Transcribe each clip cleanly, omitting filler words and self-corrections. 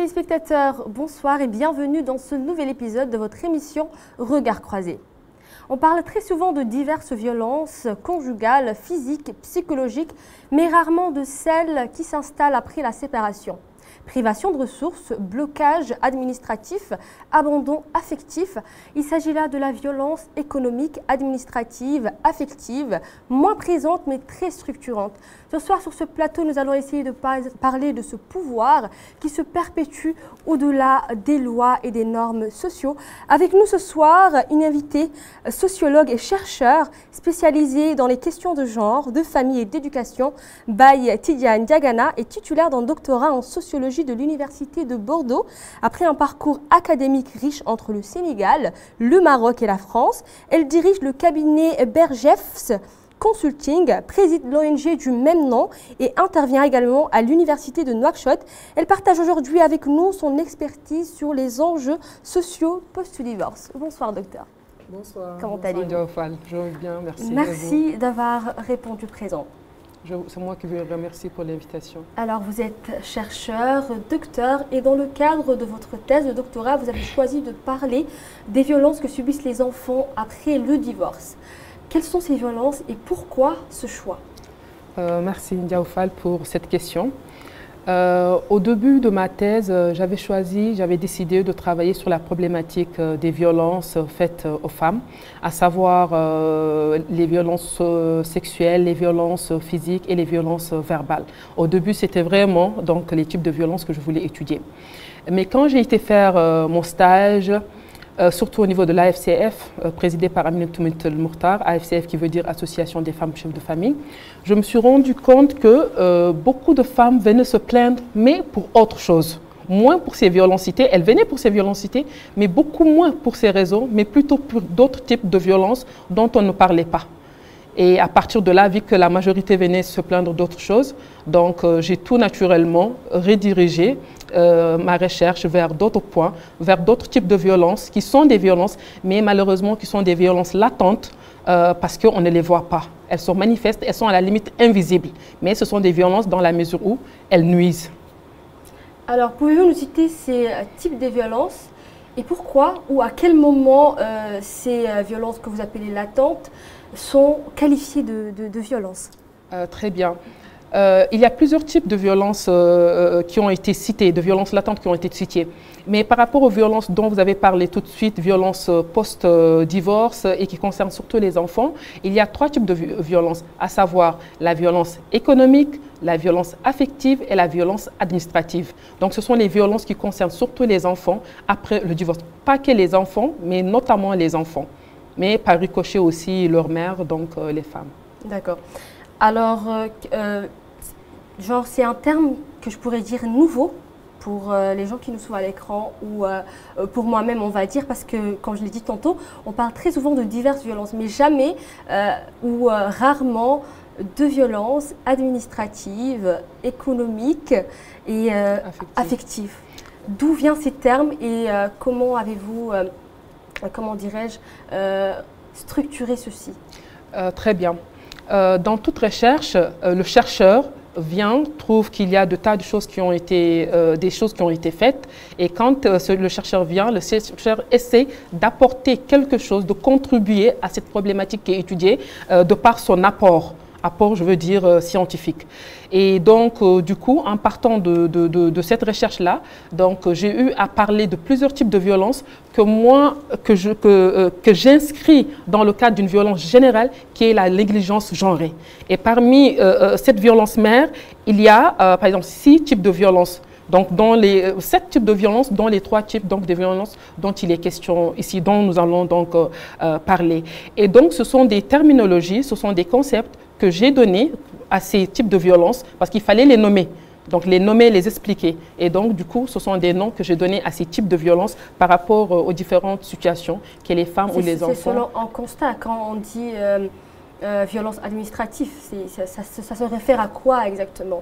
téléspectateurs, bonsoir et bienvenue dans ce nouvel épisode de votre émission Regard croisé. On parle très souvent de diverses violences conjugales, physiques, psychologiques, mais rarement de celles qui s'installent après la séparation. Privation de ressources, blocage administratif, abandon affectif. Il s'agit là de la violence économique, administrative, affective, moins présente mais très structurante. Ce soir sur ce plateau, nous allons essayer de parler de ce pouvoir qui se perpétue au-delà des lois et des normes sociaux. Avec nous ce soir, une invitée sociologue et chercheur spécialisée dans les questions de genre, de famille et d'éducation. Baye Tidiane Diagana est titulaire d'un doctorat en sociologie de l'Université de Bordeaux. Après un parcours académique riche entre le Sénégal, le Maroc et la France, elle dirige le cabinet Bergefs Consulting, préside l'ONG du même nom et intervient également à l'Université de Nouakchott. Elle partage aujourd'hui avec nous son expertise sur les enjeux sociaux post-divorce. Bonsoir docteur. Bonsoir. Comment allez-vous? Je vais bien, merci. Merci d'avoir répondu présent. C'est moi qui vous remercie pour l'invitation. Alors, vous êtes chercheur, docteur, et dans le cadre de votre thèse de doctorat, vous avez choisi de parler des violences que subissent les enfants après le divorce. Quelles sont ces violences et pourquoi ce choix? Merci Ndiaoufal pour cette question. Au début de ma thèse, j'avais décidé de travailler sur la problématique des violences faites aux femmes, à savoir les violences sexuelles, les violences physiques et les violences verbales. Au début, c'était vraiment donc, les types de violences que je voulais étudier. Mais quand j'ai été faire mon stage, surtout au niveau de l'AFCF, présidé par Aminata Mourtar, AFCF qui veut dire Association des femmes chefs de famille, je me suis rendu compte que beaucoup de femmes venaient se plaindre, mais pour autre chose. Moins pour ces violentités, elles venaient pour ces violentités, mais beaucoup moins pour ces raisons, mais plutôt pour d'autres types de violences dont on ne parlait pas. Et à partir de là, vu que la majorité venait se plaindre d'autres choses, donc j'ai tout naturellement redirigé ma recherche vers d'autres points, vers d'autres types de violences qui sont des violences, mais malheureusement qui sont des violences latentes parce qu'on ne les voit pas. Elles sont manifestes, elles sont à la limite invisibles, mais ce sont des violences dans la mesure où elles nuisent. Alors, pouvez-vous nous citer ces types de violences et pourquoi ou à quel moment ces violences que vous appelez latentes sont qualifiées de violences? Très bien. Il y a plusieurs types de violences qui ont été citées, de violences latentes qui ont été citées. Mais par rapport aux violences dont vous avez parlé tout de suite, violences post-divorce et qui concernent surtout les enfants, il y a trois types de violences, à savoir la violence économique, la violence affective et la violence administrative. Donc ce sont les violences qui concernent surtout les enfants après le divorce. Pas que les enfants, mais notamment les enfants. Mais par ricochet aussi leur mère, donc les femmes. D'accord. Alors, genre c'est un terme que je pourrais dire nouveau pour les gens qui nous suivent à l'écran ou pour moi-même on va dire parce que comme je l'ai dit tantôt, on parle très souvent de diverses violences mais jamais ou rarement de violences administratives, économiques et affectives. D'où viennent ces termes et comment avez-vous, comment dirais-je, structuré ceci? Très bien. Dans toute recherche, le chercheur trouve qu'il y a de tas de choses qui ont été, des choses qui ont été faites. Et quand le chercheur vient, le chercheur essaie d'apporter quelque chose, de contribuer à cette problématique qui est étudiée de par son apport. Apport, je veux dire, scientifique. Et donc, du coup, en partant de cette recherche-là, j'ai eu à parler de plusieurs types de violences que j'inscris dans le cadre d'une violence générale qui est la négligence genrée. Et parmi cette violence mère, il y a, par exemple, 6 types de violences. Donc, dans les 7 types de violences, dont les 3 types de violences dont il est question ici, dont nous allons donc parler. Et donc, ce sont des terminologies, ce sont des concepts que j'ai donnés à ces types de violences parce qu'il fallait les nommer. Donc, les nommer, les expliquer. Et donc, du coup, ce sont des noms que j'ai donnés à ces types de violences par rapport aux différentes situations que les femmes ou les enfants. C'est selon un constat. Quand on dit violence administrative, ça se réfère à quoi exactement?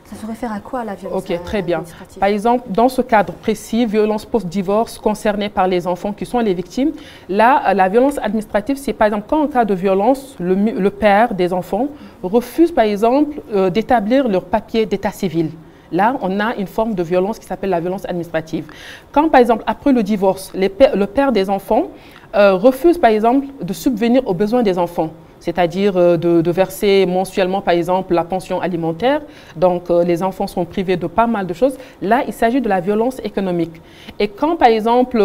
Ça se réfère à quoi la violence administrative? Ok, très bien. Par exemple, dans ce cadre précis, violence post-divorce concernée par les enfants qui sont les victimes, là, la violence administrative, c'est par exemple quand en cas de violence, le père des enfants refuse par exemple d'établir leur papier d'état civil. Là, on a une forme de violence qui s'appelle la violence administrative. Quand, par exemple, après le divorce, le père des enfants refuse, par exemple, de subvenir aux besoins des enfants, c'est-à-dire de verser mensuellement, par exemple, la pension alimentaire. Donc, les enfants sont privés de pas mal de choses. Là, il s'agit de la violence économique. Et quand, par exemple,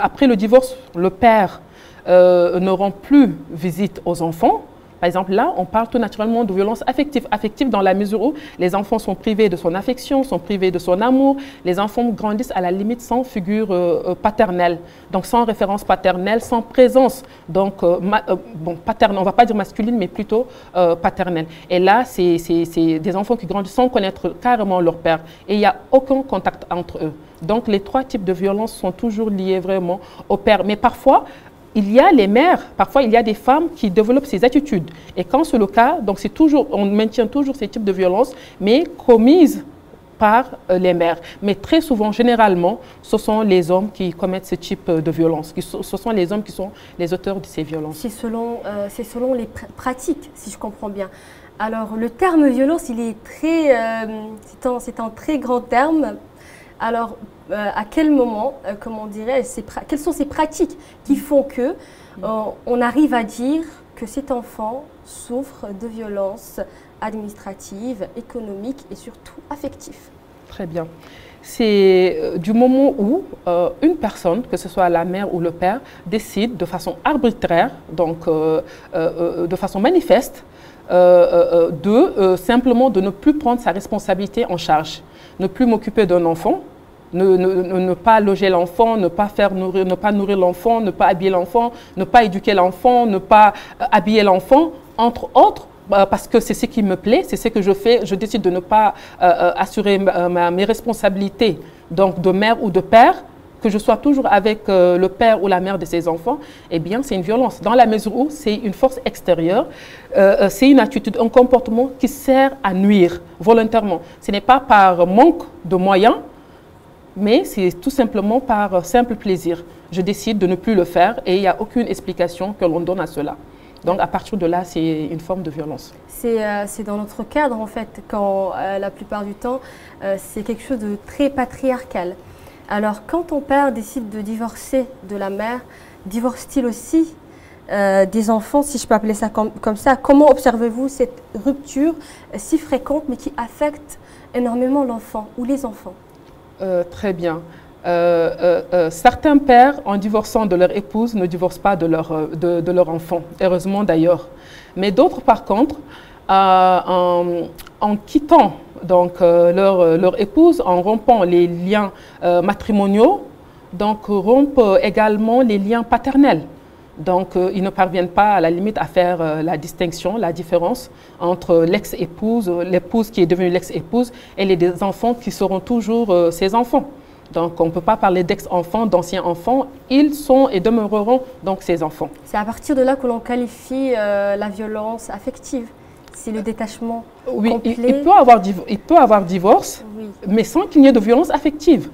après le divorce, le père ne rend plus visite aux enfants, par exemple, là, on parle tout naturellement de violence affective. Affective dans la mesure où les enfants sont privés de son affection, sont privés de son amour. Les enfants grandissent à la limite sans figure paternelle, donc sans référence paternelle, sans présence, donc paternelle, on ne va pas dire masculine, mais plutôt paternelle. Et là, c'est des enfants qui grandissent sans connaître carrément leur père. Et il n'y a aucun contact entre eux. Donc, les trois types de violences sont toujours liés vraiment au père. Mais parfois, il y a les mères, parfois il y a des femmes qui développent ces attitudes. Et quand c'est le cas, donc on maintient toujours ces types de violences, mais commises par les mères. Mais très souvent, généralement, ce sont les hommes qui commettent ce type de violence. Ce sont les hommes qui sont les auteurs de ces violences. C'est selon les pratiques, si je comprends bien. Alors, le terme violence, il est c'est un très grand terme. Alors, à quel moment, comment dirais-je, quelles sont ces pratiques qui font que on arrive à dire que cet enfant souffre de violences administratives, économiques et surtout affectives? Très bien. C'est du moment où une personne, que ce soit la mère ou le père, décide de façon arbitraire, donc de façon manifeste, simplement de ne plus prendre sa responsabilité en charge, ne plus m'occuper d'un enfant, ne pas loger l'enfant, ne pas nourrir l'enfant, ne pas habiller l'enfant, ne pas éduquer l'enfant, ne pas habiller l'enfant, entre autres, parce que c'est ce qui me plaît, c'est ce que je fais, je décide de ne pas assurer mes responsabilités, donc de mère ou de père, que je sois toujours avec le père ou la mère de ses enfants, eh bien, c'est une violence. Dans la mesure où c'est une force extérieure, c'est une attitude, un comportement qui sert à nuire volontairement. Ce n'est pas par manque de moyens, mais c'est tout simplement par simple plaisir. Je décide de ne plus le faire et il n'y a aucune explication que l'on donne à cela. Donc, à partir de là, c'est une forme de violence. C'est dans notre cadre, en fait, quand la plupart du temps, c'est quelque chose de très patriarcal. Alors, quand ton père décide de divorcer de la mère, divorce-t-il aussi des enfants, si je peux appeler ça comme ça? Comment observez-vous cette rupture si fréquente, mais qui affecte énormément l'enfant ou les enfants? Très bien. Certains pères, en divorçant de leur épouse, ne divorcent pas de leur enfant, heureusement d'ailleurs. Mais d'autres, par contre, en quittant donc, leur épouse, en rompant les liens matrimoniaux, donc rompent également les liens paternels. Donc, ils ne parviennent pas, à la limite, à faire la distinction, la différence entre l'ex-épouse, l'épouse qui est devenue l'ex-épouse et les enfants qui seront toujours ses enfants. Donc, on ne peut pas parler d'ex-enfants, d'anciens enfants. Ils sont et demeureront donc ses enfants. C'est à partir de là que l'on qualifie la violence affective. C'est le détachement complet. Il peut avoir divorce, oui, mais sans qu'il n'y ait de violence affective.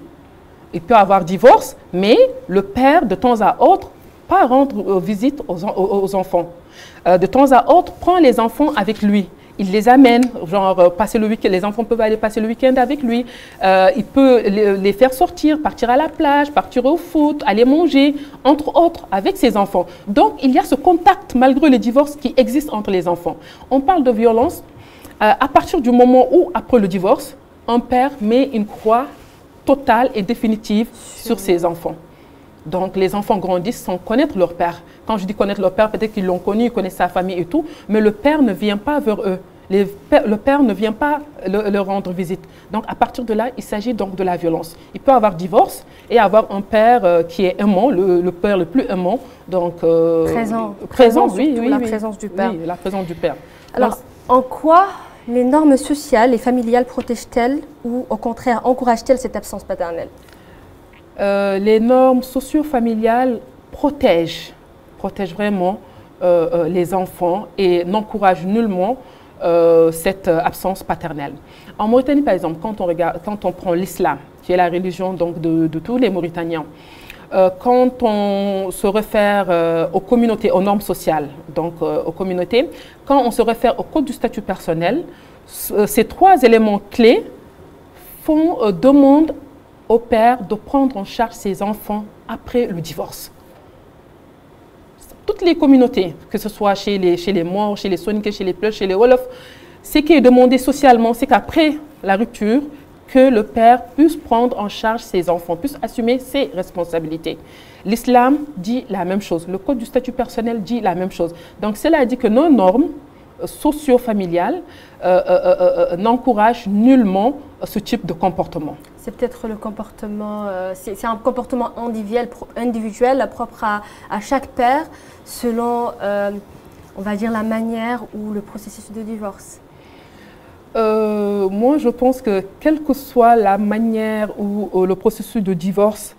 Il peut avoir divorce, mais le père, de temps à autre, pas rendre visite aux enfants. De temps à autre, prend les enfants avec lui. Il les amène, genre passer le week-end. Les enfants peuvent aller passer le week-end avec lui. Il peut les faire sortir, partir à la plage, partir au foot, aller manger, entre autres, avec ses enfants. Donc, il y a ce contact, malgré le divorce, qui existe entre les enfants. On parle de violence à partir du moment où, après le divorce, un père met une croix totale et définitive sur ses enfants. Donc, les enfants grandissent sans connaître leur père. Quand je dis connaître leur père, peut-être qu'ils l'ont connu, ils connaissent sa famille et tout, mais le père ne vient pas vers eux. Le père ne vient pas leur rendre visite. Donc, à partir de là, il s'agit donc de la violence. Il peut avoir divorce et avoir un père qui est aimant, le père le plus aimant. Donc, présent, oui, la présence du père. Oui, la présence du père. Alors, en quoi les normes sociales et familiales protègent-elles ou au contraire encouragent-elles cette absence paternelle? Les normes socio-familiales protègent vraiment les enfants et n'encouragent nullement cette absence paternelle. En Mauritanie, par exemple, quand on prend l'islam, qui est la religion donc, de tous les Mauritaniens, quand on se réfère aux communautés, aux normes sociales, donc aux communautés, quand on se réfère au code du statut personnel, ces trois éléments clés demandent au père de prendre en charge ses enfants après le divorce. Toutes les communautés, que ce soit chez les Maures, chez les Soninké, chez les Pleuch, chez les Wolof, ce qui est demandé socialement, c'est qu'après la rupture, que le père puisse prendre en charge ses enfants, puisse assumer ses responsabilités. L'islam dit la même chose, le code du statut personnel dit la même chose. Donc cela dit que nos normes socio-familiales n'encouragent nullement ce type de comportement. C'est peut-être le comportement, c'est un comportement individuel propre à chaque père, selon, on va dire, la manière ou le processus de divorce. Moi, je pense que quelle que soit la manière ou le processus de divorce,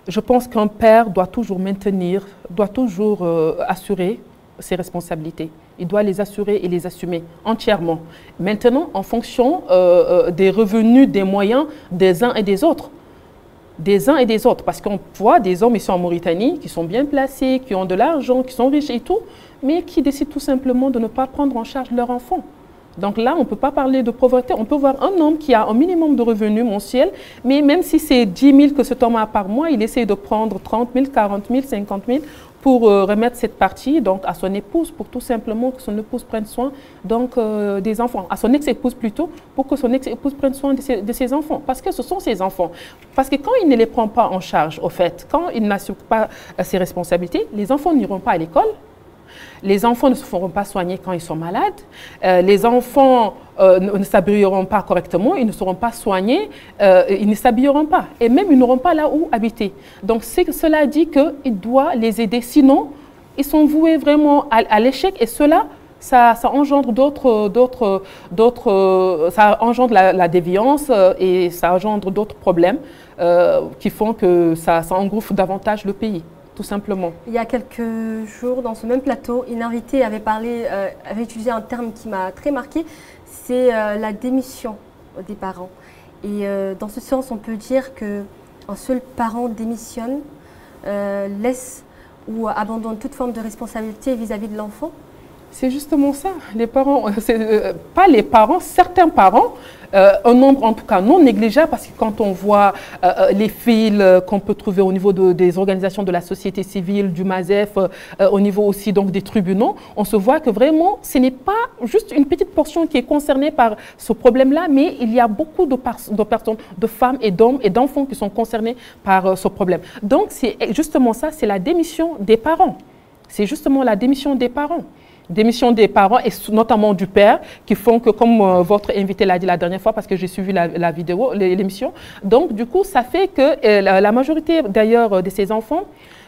je pense qu'un père doit toujours maintenir, doit toujours assurer ses responsabilités. Il doit les assurer et les assumer entièrement. Maintenant, en fonction des revenus, des moyens des uns et des autres. Des uns et des autres. Parce qu'on voit des hommes ici en Mauritanie qui sont bien placés, qui ont de l'argent, qui sont riches et tout, mais qui décident tout simplement de ne pas prendre en charge leur enfant. Donc là, on ne peut pas parler de pauvreté. On peut voir un homme qui a un minimum de revenus mensuels, mais même si c'est 10 000 que cet homme a par mois, il essaie de prendre 30 000, 40 000, 50 000 pour remettre cette partie donc, à son épouse, pour tout simplement que son épouse prenne soin donc, des enfants. À son ex-épouse plutôt, pour que son ex-épouse prenne soin de ses enfants. Parce que ce sont ses enfants. Parce que quand il ne les prend pas en charge, au fait, quand il n'assure pas ses responsabilités, les enfants n'iront pas à l'école. Les enfants ne se feront pas soigner quand ils sont malades. Les enfants ne s'habilleront pas correctement, ils ne seront pas soignés, ils ne s'habilleront pas. Et même, ils n'auront pas là où habiter. Donc, cela dit qu'il doit les aider. Sinon, ils sont voués vraiment à l'échec. Et cela, ça engendre ça engendre la déviance et ça engendre d'autres problèmes qui font que ça engouffre davantage le pays. Tout simplement. Il y a quelques jours, dans ce même plateau, une invitée avait utilisé un terme qui m'a très marqué, c'est la démission des parents. Et dans ce sens, on peut dire qu'un seul parent démissionne, laisse ou abandonne toute forme de responsabilité vis-à-vis de l'enfant. C'est justement ça. Les parents, pas les parents, certains parents, un nombre en tout cas non négligeable, parce que quand on voit les fils qu'on peut trouver au niveau des organisations de la société civile, du MASEF, au niveau aussi donc, des tribunaux, on se voit que vraiment ce n'est pas juste une petite portion qui est concernée par ce problème-là, mais il y a beaucoup de personnes, de femmes et d'hommes et d'enfants qui sont concernés par ce problème. Donc c'est justement ça, c'est la démission des parents. C'est justement la démission des parents. Démission des parents et notamment du père qui font que, comme votre invité l'a dit la dernière fois, parce que j'ai suivi la vidéo, l'émission, donc du coup ça fait que la majorité d'ailleurs de ces enfants,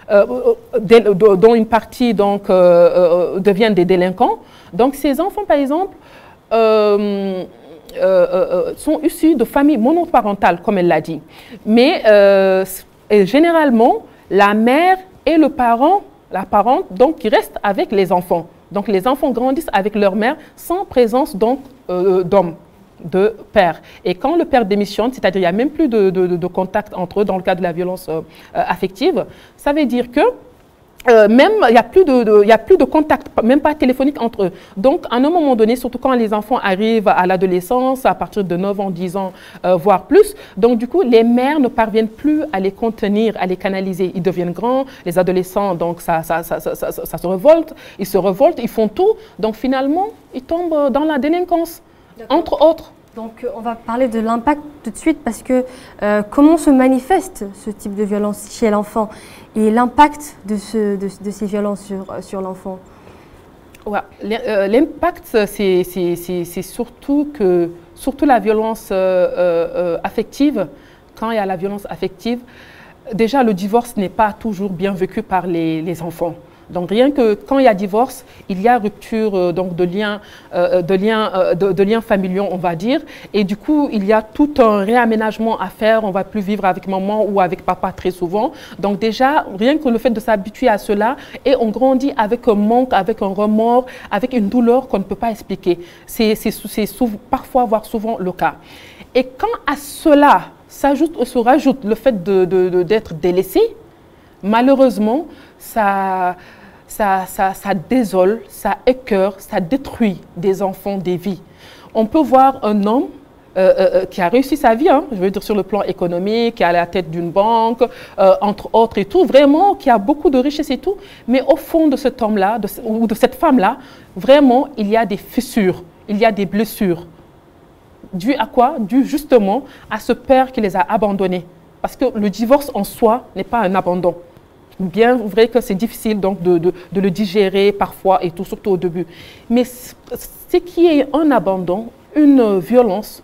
dont une partie donc, deviennent des délinquants, donc ces enfants par exemple sont issus de familles monoparentales comme elle l'a dit, mais généralement la mère et le parent, la parente donc qui reste avec les enfants. Donc, les enfants grandissent avec leur mère sans présence d'homme, de père. Et quand le père démissionne, c'est-à-dire il n'y a même plus de contact entre eux dans le cas de la violence affective, ça veut dire que même il n'y a plus de contact, même pas téléphonique entre eux. Donc, à un moment donné, surtout quand les enfants arrivent à l'adolescence, à partir de 9 ans, 10 ans, voire plus, donc du coup, les mères ne parviennent plus à les contenir, à les canaliser. Ils deviennent grands, les adolescents, donc ça se révolte, ils font tout. Donc, finalement, ils tombent dans la délinquance, entre autres. Donc, on va parler de l'impact tout de suite parce que comment se manifeste ce type de violence chez l'enfant et l'impact de ces violences sur l'enfant? Ouais. L'impact, c'est surtout la violence affective. Quand il y a la violence affective, déjà le divorce n'est pas toujours bien vécu par les enfants. Donc rien que quand il y a divorce, il y a rupture donc de liens familiaux, on va dire. Et du coup, il y a tout un réaménagement à faire. On ne va plus vivre avec maman ou avec papa très souvent. Donc déjà, rien que le fait de s'habituer à cela, et on grandit avec un manque, avec un remords, avec une douleur qu'on ne peut pas expliquer. C'est parfois, voire souvent le cas. Et quand à cela se rajoute le fait d'être délaissé, malheureusement, ça désole, ça écœure, ça détruit des enfants, des vies. On peut voir un homme qui a réussi sa vie, hein, je veux dire sur le plan économique, qui est à la tête d'une banque, entre autres et tout, vraiment, qui a beaucoup de richesses et tout. Mais au fond de cet homme-là, ou de cette femme-là, vraiment, il y a des fissures, il y a des blessures. Dû à quoi? Dû justement à ce père qui les a abandonnés. Parce que le divorce en soi n'est pas un abandon. Bien vrai que c'est difficile donc de le digérer parfois et tout, surtout au début. Mais ce qui est un abandon, une violence,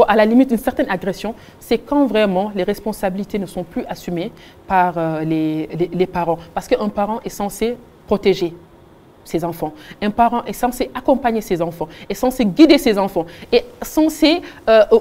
à la limite une certaine agression, c'est quand vraiment les responsabilités ne sont plus assumées par les parents. Parce qu'un parent est censé protéger ses enfants. Un parent est censé accompagner ses enfants, est censé guider ses enfants, est censé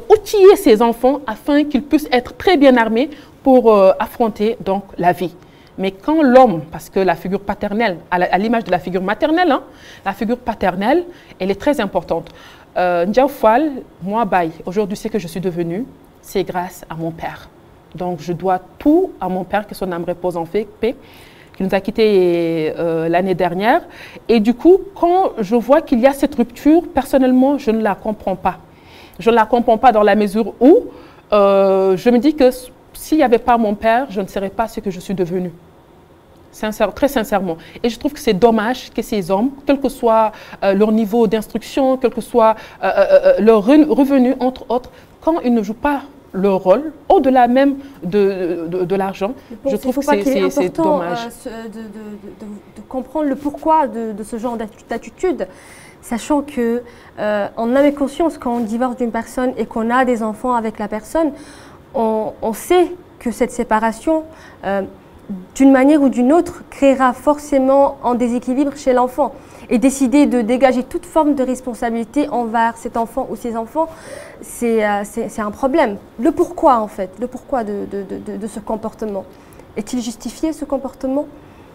outiller ses enfants afin qu'ils puissent être très bien armés pour affronter donc la vie. Mais quand l'homme, parce que la figure paternelle, à l'image de la figure maternelle, hein, la figure paternelle, elle est très importante. Ndiaye Fall, moi, aujourd'hui, ce que je suis devenue, c'est grâce à mon père. Donc, je dois tout à mon père, que son âme repose en paix, qui nous a quittés l'année dernière. Et du coup, quand je vois qu'il y a cette rupture, personnellement, je ne la comprends pas. Je ne la comprends pas dans la mesure où je me dis que s'il n'y avait pas mon père, je ne serais pas ce que je suis devenue. Très sincèrement. Et je trouve que c'est dommage que ces hommes, quel que soit leur niveau d'instruction, quel que soit leur revenu, entre autres, quand ils ne jouent pas leur rôle, au-delà même de l'argent, je trouve que c'est dommage. De comprendre le pourquoi de ce genre d'attitude, sachant que on avait conscience quand on divorce d'une personne et qu'on a des enfants avec la personne, on sait que cette séparation, d'une manière ou d'une autre, créera forcément un déséquilibre chez l'enfant. Et décider de dégager toute forme de responsabilité envers cet enfant ou ses enfants, c'est un problème. Le pourquoi, en fait, le pourquoi de ce comportement. Est-il justifié, ce comportement ?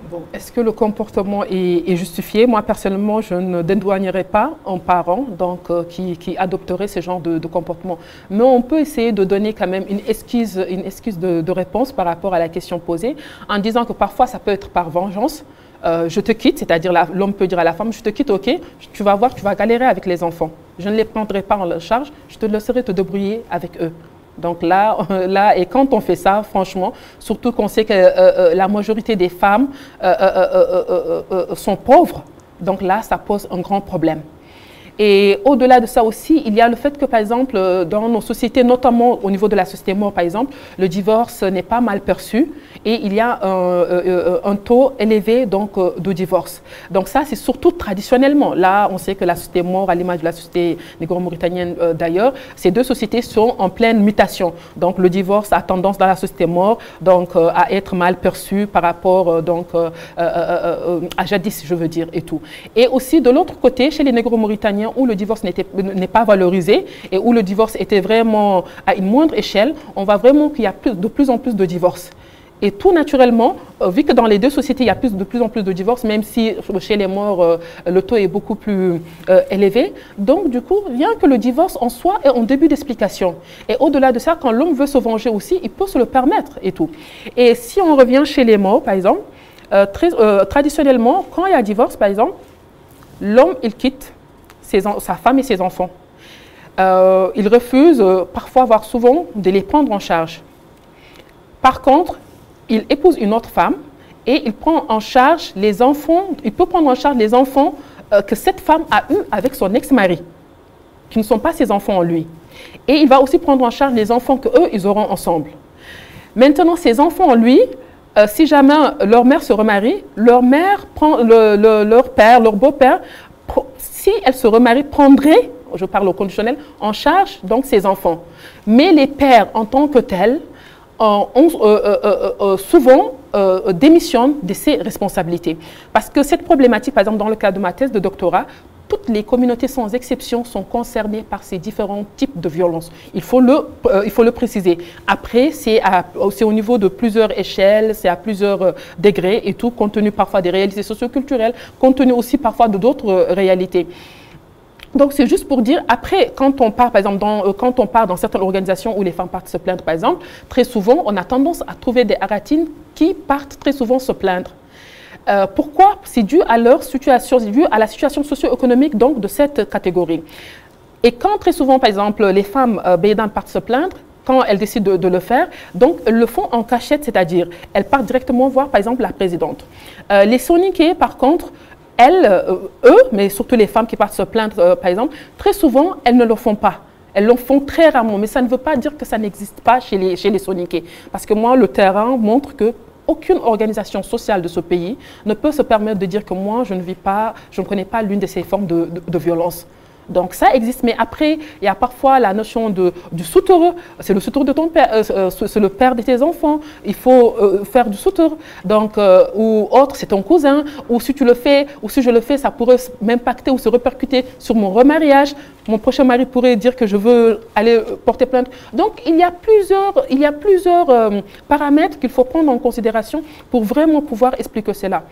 Bon, est-ce que le comportement est justifié? Moi, personnellement, je ne dédouanerai pas un parent donc, qui adopterait ce genre de comportement. Mais on peut essayer de donner quand même une esquisse de réponse par rapport à la question posée, en disant que parfois, ça peut être par vengeance. Je te quitte, c'est-à-dire l'homme peut dire à la femme, je te quitte, ok, tu vas voir, tu vas galérer avec les enfants. Je ne les prendrai pas en charge, je te laisserai te débrouiller avec eux. Donc là, et quand on fait ça, franchement, surtout qu'on sait que la majorité des femmes sont pauvres, donc là, ça pose un grand problème. Et au-delà de ça aussi, il y a le fait que, par exemple, dans nos sociétés, notamment au niveau de la société Mor, par exemple, le divorce n'est pas mal perçu et il y a un taux élevé donc, de divorce. Donc ça, c'est surtout traditionnellement. Là, on sait que la société Mor, à l'image de la société négro-mauritanienne d'ailleurs, ces deux sociétés sont en pleine mutation. Donc le divorce a tendance dans la société Mor donc, à être mal perçu par rapport donc, à jadis, je veux dire, et tout. Et aussi, de l'autre côté, chez les négro-mauritaniens, où le divorce n'est pas valorisé et où le divorce était vraiment à une moindre échelle, on voit vraiment qu'il y a de plus en plus de divorces. Et tout naturellement, vu que dans les deux sociétés, il y a de plus en plus de divorces, même si chez les Maures, le taux est beaucoup plus élevé. Donc, du coup, rien que le divorce en soi est en début d'explication. Et au-delà de ça, quand l'homme veut se venger aussi, il peut se le permettre et tout. Et si on revient chez les Maures, par exemple, traditionnellement, quand il y a divorce, par exemple, l'homme, il quitte sa femme et ses enfants. Il refuse, parfois, voire souvent, de les prendre en charge. Par contre, il épouse une autre femme et il prend en charge les enfants, il peut prendre en charge les enfants que cette femme a eus avec son ex-mari, qui ne sont pas ses enfants en lui. Et il va aussi prendre en charge les enfants qu'eux, ils auront ensemble. Maintenant, ces enfants en lui, si jamais leur mère se remarie, leur mère prend leur père, leur beau-père, si elle se remarie, prendrait, je parle au conditionnel, en charge donc ses enfants. Mais les pères en tant que tels souvent démissionnent de ces responsabilités. Parce que cette problématique, par exemple dans le cadre de ma thèse de doctorat, toutes les communautés sans exception sont concernées par ces différents types de violences. Il faut le préciser. Après, c'est au niveau de plusieurs échelles, c'est à plusieurs degrés et tout, compte tenu parfois des réalités socioculturelles, compte tenu aussi parfois de d'autres réalités. Donc, c'est juste pour dire, après, quand on part, par exemple, quand on part dans certaines organisations où les femmes partent se plaindre, par exemple, très souvent, on a tendance à trouver des haratines qui partent très souvent se plaindre. Pourquoi? C'est dû à leur situation, c'est dû à la situation socio-économique donc, de cette catégorie. Et quand très souvent, par exemple, les femmes bédanes partent se plaindre, quand elles décident de le faire, donc elles le font en cachette, c'est-à-dire elles partent directement voir, par exemple, la présidente. Les soninké, par contre, elles, eux, mais surtout les femmes qui partent se plaindre, par exemple, très souvent, elles ne le font pas. Elles le font très rarement, mais ça ne veut pas dire que ça n'existe pas chez les soninké. Parce que moi, le terrain montre que aucune organisation sociale de ce pays ne peut se permettre de dire que moi, je ne connais pas l'une de ces formes de violence. Donc ça existe, mais après, il y a parfois la notion du soutoureux. C'est le soutoureux de ton père, c'est le père de tes enfants. Il faut faire du soutour. Donc, ou autre, c'est ton cousin. Ou si tu le fais, ou si je le fais, ça pourrait m'impacter ou se répercuter sur mon remariage. Mon prochain mari pourrait dire que je veux aller porter plainte. Donc, il y a plusieurs paramètres qu'il faut prendre en considération pour vraiment pouvoir expliquer cela.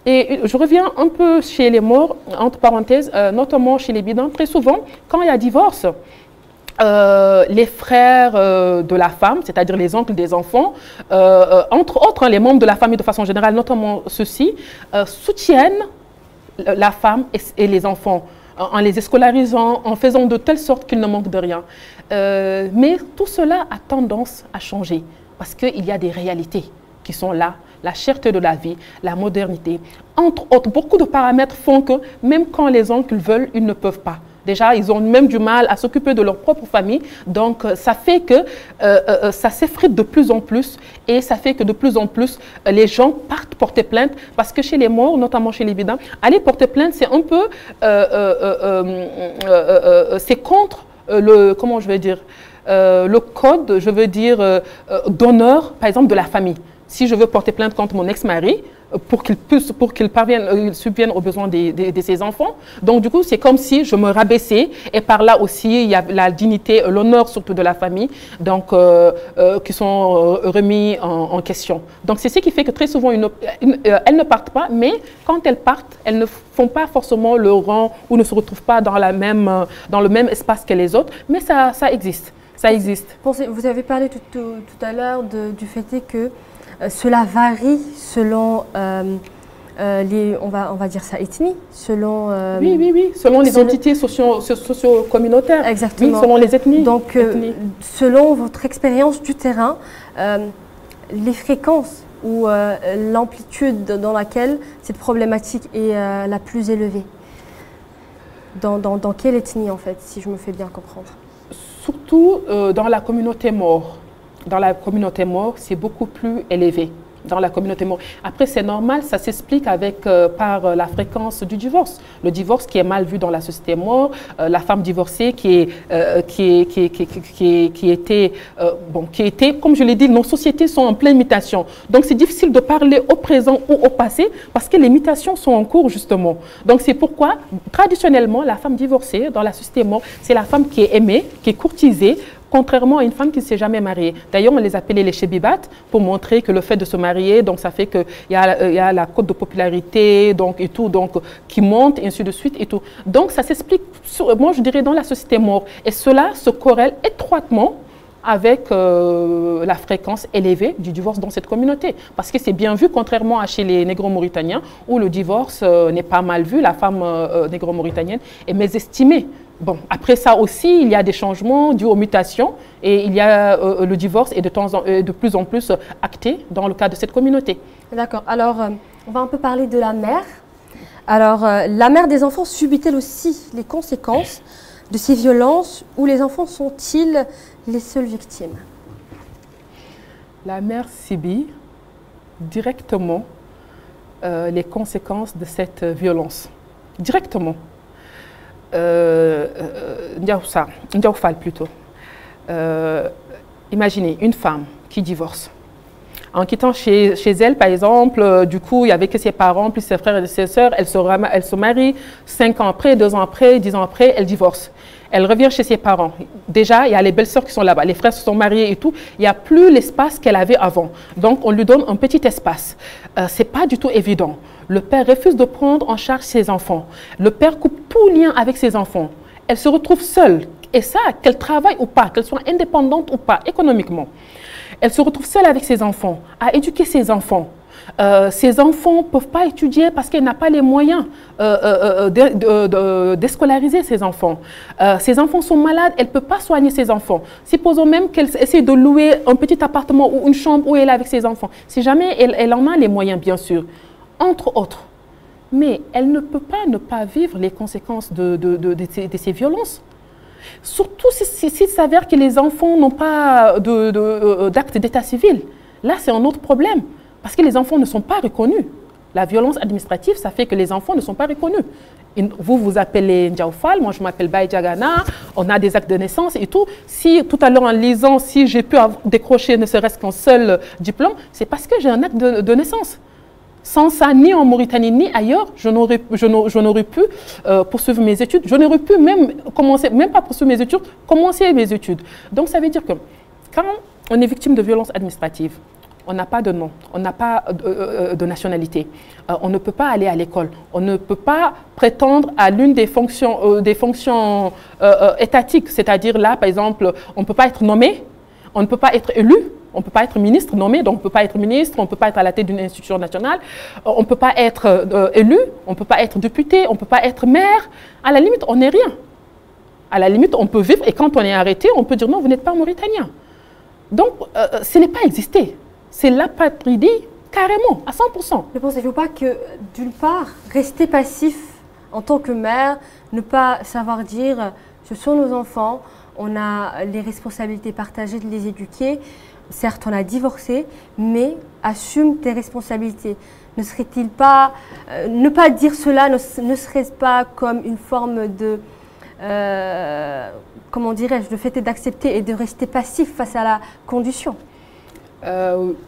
Et je reviens un peu chez les morts, entre parenthèses, notamment chez les bidons. Très souvent, quand il y a divorce, les frères de la femme, c'est-à-dire les oncles des enfants, entre autres, les membres de la famille de façon générale, notamment ceux-ci, soutiennent la femme et les enfants en les scolarisant, en faisant de telle sorte qu'ils ne manquent de rien. Mais tout cela a tendance à changer parce qu'il y a des réalités qui sont là, la cherté de la vie, la modernité. Entre autres, beaucoup de paramètres font que même quand les oncles veulent, ils ne peuvent pas. Déjà, ils ont même du mal à s'occuper de leur propre famille. Donc, ça fait que ça s'effrite de plus en plus et ça fait que de plus en plus, les gens partent porter plainte parce que chez les morts, notamment chez les bidins, aller porter plainte, c'est un peu, c'est contre comment je vais dire, le code, je veux dire, d'honneur, par exemple, de la famille. Si je veux porter plainte contre mon ex-mari, pour qu'il subvienne aux besoins de ses enfants. Donc, du coup, c'est comme si je me rabaissais. Et par là aussi, il y a la dignité, l'honneur surtout de la famille, donc, qui sont remis en question. Donc, c'est ce qui fait que très souvent, elles ne partent pas, mais quand elles partent, elles ne font pas forcément le rang ou ne se retrouvent pas dans le même espace que les autres. Mais ça existe. Ça existe. Vous avez parlé tout à l'heure du fait que cela varie selon on va dire ça, ethnie, selon... oui, selon les entités socio-communautaires. Exactement. Oui, selon les ethnies. Donc, selon votre expérience du terrain, les fréquences ou l'amplitude dans laquelle cette problématique est la plus élevée, dans quelle ethnie en fait, si je me fais bien comprendre? Surtout dans la communauté Maure. Dans la communauté Maure, c'est beaucoup plus élevé. Dans la communauté Maure. Après, c'est normal, ça s'explique par la fréquence du divorce. Le divorce qui est mal vu dans la société Maure, la femme divorcée qui était, comme je l'ai dit, nos sociétés sont en pleine mutation. Donc, c'est difficile de parler au présent ou au passé parce que les mutations sont en cours, justement. Donc, c'est pourquoi, traditionnellement, la femme divorcée dans la société Maure, c'est la femme qui est aimée, qui est courtisée, contrairement à une femme qui ne s'est jamais mariée. D'ailleurs, on les appelait les chebibat pour montrer que le fait de se marier, donc ça fait qu'il y a la cote de popularité donc, et tout, donc, qui monte, et ainsi de suite. Et tout. Donc, ça s'explique, moi je dirais, dans la société Maure. Et cela se corrèle étroitement avec la fréquence élevée du divorce dans cette communauté. Parce que c'est bien vu, contrairement à chez les négro-mauritaniens, où le divorce n'est pas mal vu, la femme négro-mauritanienne est mésestimée. Bon, après ça aussi, il y a des changements dus aux mutations et il y a le divorce est de plus en plus acté dans le cas de cette communauté. D'accord. Alors, on va un peu parler de la mère. Alors, la mère des enfants subit-elle aussi les conséquences de ces violences ou les enfants sont-ils les seules victimes? La mère subit directement les conséquences de cette violence. Directement. Ndiaoufal plutôt. Imaginez une femme qui divorce. En quittant chez elle, par exemple, du coup, il n'y avait que ses parents, plus ses frères et ses sœurs, elle se marie, 5 ans après, 2 ans après, 10 ans après, elle divorce. Elle revient chez ses parents. Déjà, il y a les belles-sœurs qui sont là-bas, les frères se sont mariés et tout. Il n'y a plus l'espace qu'elle avait avant. Donc, on lui donne un petit espace. Ce n'est pas du tout évident. Le père refuse de prendre en charge ses enfants. Le père coupe tout lien avec ses enfants. Elle se retrouve seule. Et ça, qu'elle travaille ou pas, qu'elle soit indépendante ou pas, économiquement. Elle se retrouve seule avec ses enfants, à éduquer ses enfants. Ces enfants ne peuvent pas étudier parce qu'elle n'a pas les moyens déscolariser ces enfants. Ces enfants sont malades, elle ne peut pas soigner ses enfants. Supposons même qu'elle essaie de louer un petit appartement ou une chambre où elle est avec ses enfants. Si jamais elle en a les moyens, bien sûr, entre autres. Mais elle ne peut pas ne pas vivre les conséquences de ces violences. Surtout s'il s'avère que les enfants n'ont pas d'acte d'état civil. Là, c'est un autre problème, parce que les enfants ne sont pas reconnus. La violence administrative, ça fait que les enfants ne sont pas reconnus. Vous vous appelez Ndiaoufal, moi je m'appelle Baye Diagana, on a des actes de naissance et tout. Si tout à l'heure en lisant, si j'ai pu décrocher ne serait-ce qu'un seul diplôme, c'est parce que j'ai un acte de naissance. Sans ça, ni en Mauritanie, ni ailleurs, je n'aurais pu poursuivre mes études. Je n'aurais pu même commencer, même pas poursuivre mes études, commencer mes études. Donc ça veut dire que quand on est victime de violences administratives, on n'a pas de nom, on n'a pas de nationalité, on ne peut pas aller à l'école, on ne peut pas prétendre à l'une des fonctions étatiques, c'est-à-dire là, par exemple, on ne peut pas être nommé, on ne peut pas être élu, on ne peut pas être ministre nommé, donc on ne peut pas être ministre, on ne peut pas être à la tête d'une institution nationale, on ne peut pas être élu, on ne peut pas être député, on ne peut pas être maire. À la limite, on n'est rien. À la limite, on peut vivre et quand on est arrêté, on peut dire non, vous n'êtes pas mauritanien. Donc, ce n'est pas existé. C'est l'apatridie carrément, à 100%. Ne pensez-vous pas que, d'une part, rester passif en tant que mère, ne pas savoir dire ce sont nos enfants, on a les responsabilités partagées de les éduquer. Certes, on a divorcé, mais assume tes responsabilités. Ne serait-il pas, ne pas dire cela, ne serait-ce pas comme une forme de, comment dirais-je, le fait d'accepter et de rester passif face à la condition?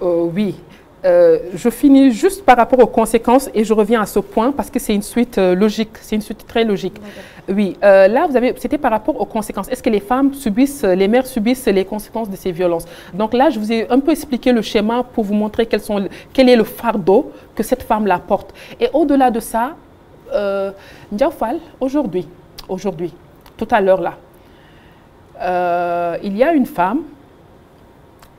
Oui. Je finis juste par rapport aux conséquences et je reviens à ce point parce que c'est une suite logique, c'est une suite très logique. Oui, là, c'était par rapport aux conséquences. Est-ce que les femmes subissent, les mères subissent les conséquences de ces violences? Donc là, je vous ai un peu expliqué le schéma pour vous montrer quel est le fardeau que cette femme-là porte. Et au-delà de ça, Ndiaoufal, aujourd'hui, tout à l'heure là, il y a une femme,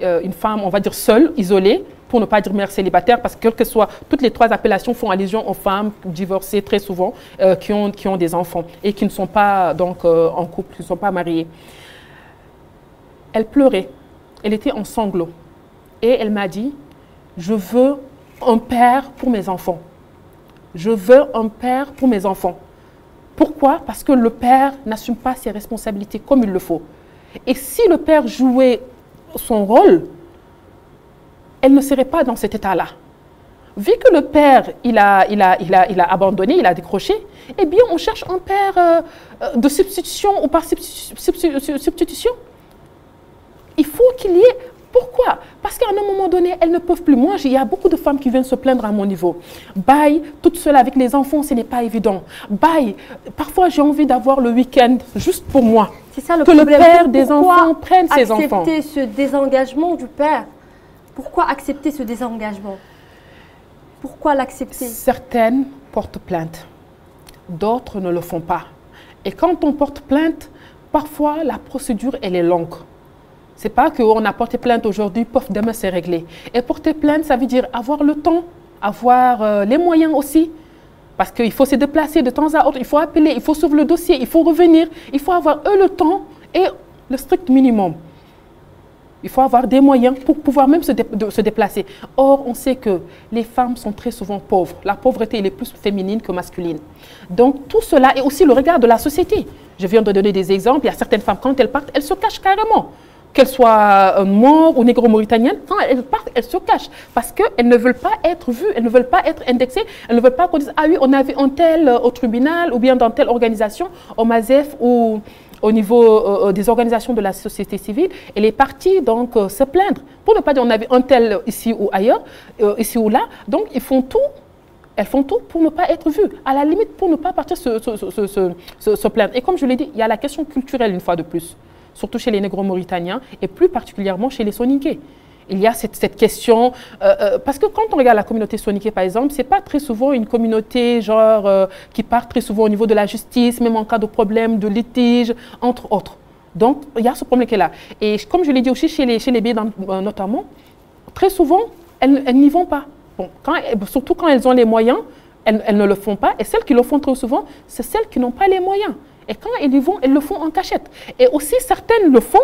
on va dire seule, isolée, pour ne pas dire mère célibataire, parce que quelles que soient, toutes les trois appellations font allusion aux femmes divorcées très souvent, qui ont des enfants et qui ne sont pas donc, en couple, qui ne sont pas mariées. Elle pleurait, elle était en sanglots et elle m'a dit « Je veux un père pour mes enfants. Je veux un père pour mes enfants. » Pourquoi? Parce que le père n'assume pas ses responsabilités comme il le faut. Et si le père jouait son rôle, elle ne serait pas dans cet état-là. Vu que le père, il a abandonné, il a décroché, eh bien, on cherche un père de substitution ou par substitution. Il faut qu'il y ait... Pourquoi? Parce qu'à un moment donné, elles ne peuvent plus. Moi, il y a beaucoup de femmes qui viennent se plaindre à mon niveau. Bye, toute seule avec les enfants, ce n'est pas évident. Bye, parfois j'ai envie d'avoir le week-end juste pour moi. C'est ça le que problème. Le père des enfants prenne ses enfants. Accepter ce désengagement du père. Pourquoi accepter ce désengagement? Pourquoi l'accepter? Certaines portent plainte, d'autres ne le font pas. Et quand on porte plainte, parfois la procédure, elle est longue. Ce n'est pas qu'on a porté plainte aujourd'hui, pof, demain c'est réglé. Et porter plainte, ça veut dire avoir le temps, avoir les moyens aussi. Parce qu'il faut se déplacer de temps à autre, il faut appeler, il faut suivre le dossier, il faut revenir. Il faut avoir le temps et le strict minimum. Il faut avoir des moyens pour pouvoir même se déplacer. Or, on sait que les femmes sont très souvent pauvres. La pauvreté elle est plus féminine que masculine. Donc, tout cela est aussi le regard de la société. Je viens de donner des exemples. Il y a certaines femmes, quand elles partent, elles se cachent carrément. Qu'elles soient maures ou négro-mauritaniennes, quand elles partent, elles se cachent. Parce qu'elles ne veulent pas être vues, elles ne veulent pas être indexées. Elles ne veulent pas qu'on dise « Ah oui, on avait un tel au tribunal ou bien dans telle organisation, au MASEF ou... » au niveau des organisations de la société civile, elle est partie donc se plaindre. Pour ne pas dire on avait un tel ici ou ailleurs, ici ou là, donc elles font tout pour ne pas être vues. À la limite, pour ne pas partir se plaindre. Et comme je l'ai dit, il y a la question culturelle une fois de plus, surtout chez les négro-mauritaniens et plus particulièrement chez les Soninké. Il y a cette question, parce que quand on regarde la communauté soninké, par exemple, ce n'est pas très souvent une communauté genre, qui part très souvent au niveau de la justice, même en cas de problème, de litige, entre autres. Donc, il y a ce problème qui est là. Et comme je l'ai dit aussi chez les bébés notamment, très souvent, elles n'y vont pas. bon, surtout quand elles ont les moyens, elles ne le font pas. Et celles qui le font trop souvent, c'est celles qui n'ont pas les moyens. Et quand elles y vont, elles le font en cachette. Et aussi, certaines le font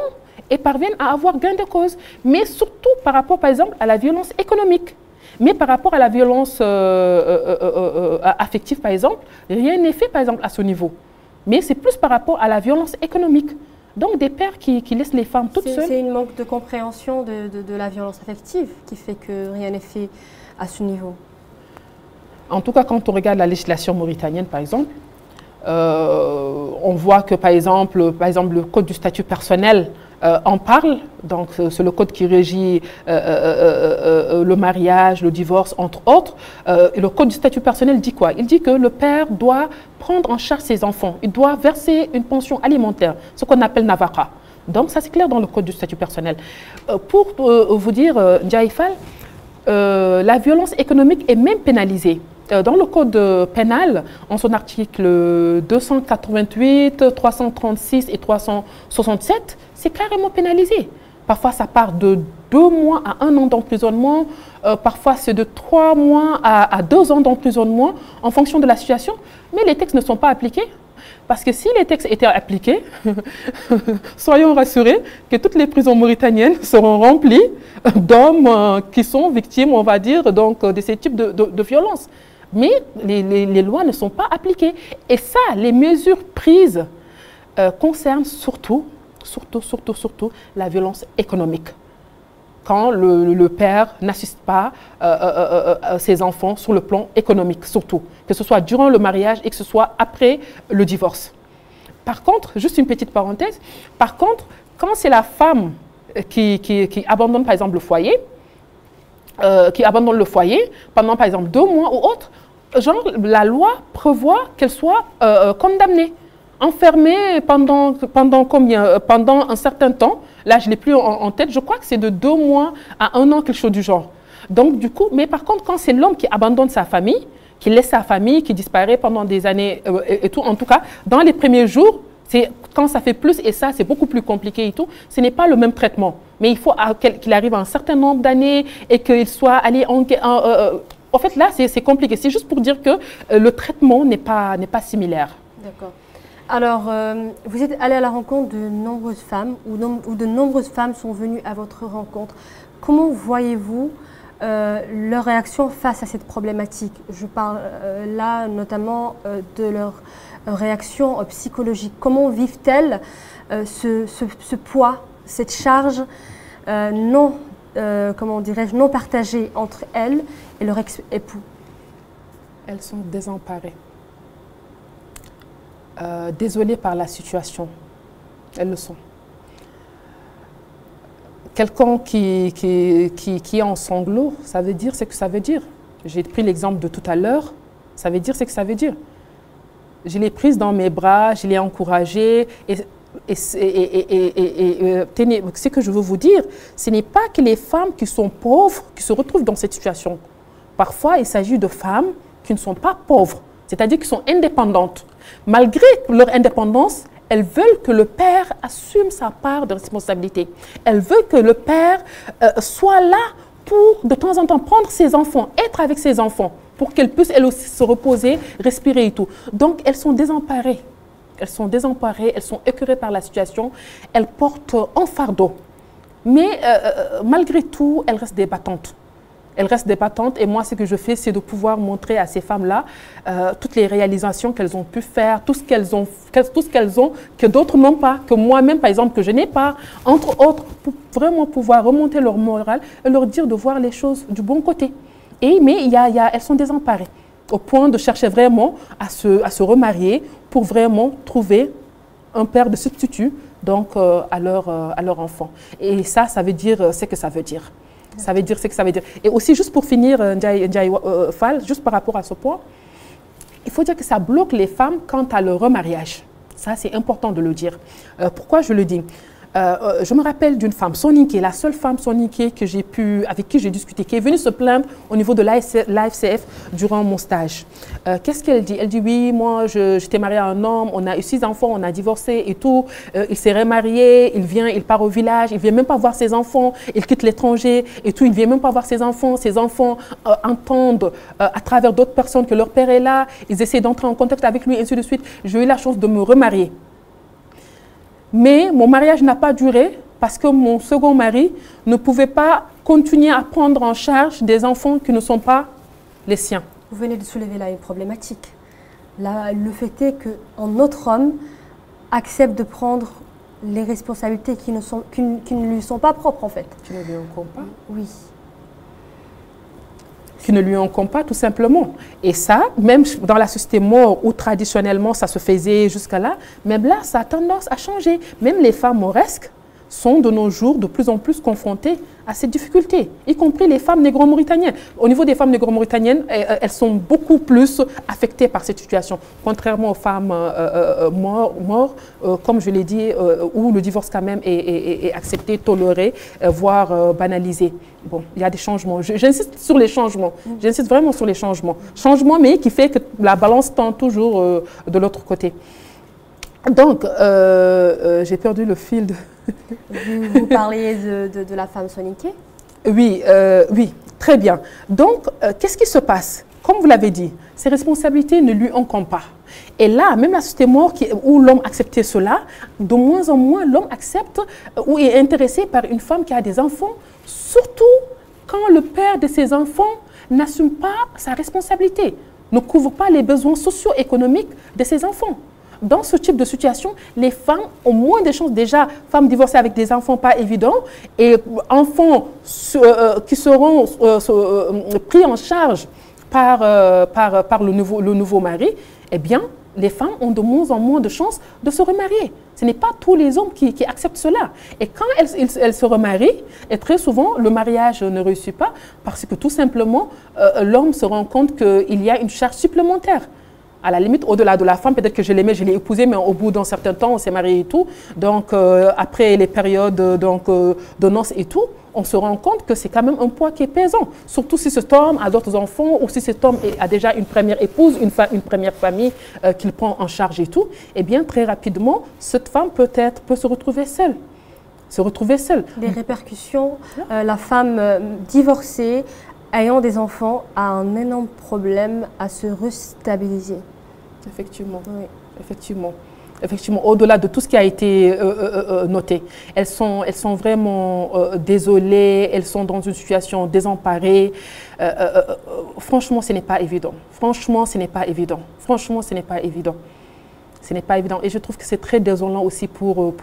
et parviennent à avoir gain de cause. Mais surtout par rapport, par exemple, à la violence économique. Mais par rapport à la violence affective, par exemple, rien n'est fait, par exemple, à ce niveau. Mais c'est plus par rapport à la violence économique. Donc, des pères qui laissent les femmes toutes seules. C'est une manque de compréhension de la violence affective qui fait que rien n'est fait à ce niveau. En tout cas, quand on regarde la législation mauritanienne, par exemple, on voit que, par exemple, le code du statut personnel en parle. Donc, c'est le code qui régit le mariage, le divorce, entre autres. Et le code du statut personnel dit quoi? Il dit que le père doit prendre en charge ses enfants. Il doit verser une pension alimentaire, ce qu'on appelle navaka. Donc, ça, c'est clair dans le code du statut personnel. Pour vous dire, Ndiaye Fall, la violence économique est même pénalisée. Dans le code pénal, en son article 288, 336 et 367, c'est carrément pénalisé. Parfois, ça part de 2 mois à 1 an d'emprisonnement. Parfois, c'est de 3 mois à 2 ans d'emprisonnement en fonction de la situation. Mais les textes ne sont pas appliqués. Parce que si les textes étaient appliqués, soyons rassurés que toutes les prisons mauritaniennes seront remplies d'hommes qui sont victimes, on va dire, donc, de ces types de violences. Mais les lois ne sont pas appliquées. Et ça, les mesures prises concernent surtout la violence économique. Quand le père n'assiste pas ses enfants sur le plan économique, surtout. Que ce soit durant le mariage et que ce soit après le divorce. Par contre, juste une petite parenthèse, par contre, quand c'est la femme qui abandonne par exemple le foyer, pendant par exemple 2 mois ou autre, genre la loi prévoit qu'elle soit condamnée, enfermée pendant un certain temps. Là, je ne l'ai plus en tête, je crois que c'est de 2 mois à 1 an, quelque chose du genre. Donc du coup, mais par contre, quand c'est l'homme qui abandonne sa famille, qui laisse sa famille, qui disparaît pendant des années et tout, en tout cas, dans les premiers jours, quand ça fait plus, et ça, c'est beaucoup plus compliqué et tout, ce n'est pas le même traitement. Mais il faut qu'il arrive à un certain nombre d'années et qu'il soit allé en fait, là, c'est compliqué. C'est juste pour dire que le traitement n'est pas similaire. D'accord. Alors, vous êtes allé à la rencontre de nombreuses femmes, ou de nombreuses femmes sont venues à votre rencontre. Comment voyez-vous leur réaction face à cette problématique? Je parle là notamment de leur réaction psychologique. Comment vivent-elles ce poids, cette charge comment dirais-je, non partagée entre elles et leur ex-époux? Elles sont désemparées. Désolées par la situation. Elles le sont. Quelqu'un qui est en sanglots, ça veut dire ce que ça veut dire. J'ai pris l'exemple de tout à l'heure, ça veut dire ce que ça veut dire. Je l'ai prise dans mes bras, je l'ai encouragée. Ce que je veux vous dire, ce n'est pas que les femmes qui sont pauvres qui se retrouvent dans cette situation. Parfois, il s'agit de femmes qui ne sont pas pauvres, c'est-à-dire qui sont indépendantes. Malgré leur indépendance, elles veulent que le père assume sa part de responsabilité. Elles veulent que le père soit là pour, de temps en temps, prendre ses enfants, être avec ses enfants, pour qu'elles puissent, elles aussi, se reposer, respirer et tout. Donc, elles sont désemparées. Elles sont désemparées, elles sont écœurées par la situation. Elles portent un fardeau. Mais malgré tout, elles restent débattantes. Elles restent débattantes et moi, ce que je fais, c'est de pouvoir montrer à ces femmes-là toutes les réalisations qu'elles ont pu faire, tout ce qu'elles ont, que d'autres n'ont pas, que moi-même, par exemple, que je n'ai pas, entre autres, pour vraiment pouvoir remonter leur morale et leur dire de voir les choses du bon côté. Mais elles sont désemparées, au point de chercher vraiment à se remarier pour vraiment trouver un père de substitut donc, à leur enfant. Et ça veut dire ce que ça veut dire. Ça veut dire ce que ça veut dire. Et aussi, juste pour finir, Ndiaye Fall, juste par rapport à ce point, il faut dire que ça bloque les femmes quant à leur remariage. Ça, c'est important de le dire. Pourquoi je le dis? Je me rappelle d'une femme, Soninké, la seule femme Soninké avec qui j'ai discuté, qui est venue se plaindre au niveau de l'AFCF durant mon stage. Qu'est-ce qu'elle dit? Elle dit, oui, moi, j'étais mariée à un homme, on a eu 6 enfants, on a divorcé et tout. Il s'est remarié, il vient, il part au village, il ne vient même pas voir ses enfants, il quitte l'étranger et tout, il ne vient même pas voir ses enfants. Ses enfants entendent à travers d'autres personnes que leur père est là, ils essaient d'entrer en contact avec lui, et ainsi de suite. J'ai eu la chance de me remarier. Mais mon mariage n'a pas duré parce que mon second mari ne pouvait pas continuer à prendre en charge des enfants qui ne sont pas les siens. Vous venez de soulever là une problématique. Là, le fait est qu'un autre homme accepte de prendre les responsabilités qui ne lui sont pas propres en fait. Qui ne lui incombent pas? Oui. Qui ne lui incombent pas tout simplement. Et ça, même dans la société maure où traditionnellement ça se faisait jusqu'à là, même là, ça a tendance à changer. Même les femmes mauresques sont de nos jours de plus en plus confrontées à ces difficultés, y compris les femmes négro-mauritaniennes. Au niveau des femmes négro-mauritaniennes, elles sont beaucoup plus affectées par cette situation, contrairement aux femmes mortes, comme je l'ai dit, où le divorce quand même est accepté, toléré, voire banalisé. Bon, il y a des changements. J'insiste sur les changements. J'insiste vraiment sur les changements. Changements, mais qui fait que la balance tend toujours de l'autre côté. Donc, j'ai perdu le fil de... Vous parliez de la femme Soninké? Oui, oui, très bien. Donc, qu'est-ce qui se passe? Comme vous l'avez dit, ses responsabilités ne lui incombent pas. Et là, même la société maure où l'homme acceptait cela, de moins en moins, l'homme accepte ou est intéressé par une femme qui a des enfants, surtout quand le père de ses enfants n'assume pas sa responsabilité, ne couvre pas les besoins socio-économiques de ses enfants. Dans ce type de situation, les femmes ont moins de chances, déjà, femmes divorcées avec des enfants pas évidents, et enfants qui seront pris en charge par le nouveau mari, eh bien, les femmes ont de moins en moins de chances de se remarier. Ce n'est pas tous les hommes qui acceptent cela. Et quand elles se remarient, et très souvent, le mariage ne réussit pas parce que tout simplement, l'homme se rend compte qu'il y a une charge supplémentaire. À la limite, au-delà de la femme, peut-être que je l'aimais, je l'ai épousée, mais au bout d'un certain temps, on s'est marié et tout. Donc, après les périodes de noces et tout, on se rend compte que c'est quand même un poids qui est pesant. Surtout si cet homme a d'autres enfants ou si cet homme a déjà une première épouse, une première famille qu'il prend en charge et tout. Eh bien, très rapidement, cette femme peut se retrouver seule. Des répercussions, la femme divorcée, ayant des enfants, a un énorme problème à se restabiliser. Effectivement, Oui. effectivement. Effectivement, au-delà de tout ce qui a été noté. Elles sont vraiment désolées, elles sont dans une situation désemparée. Franchement, ce n'est pas évident. Franchement, ce n'est pas évident. Franchement, ce n'est pas évident. Ce n'est pas évident. Et je trouve que c'est très désolant aussi pour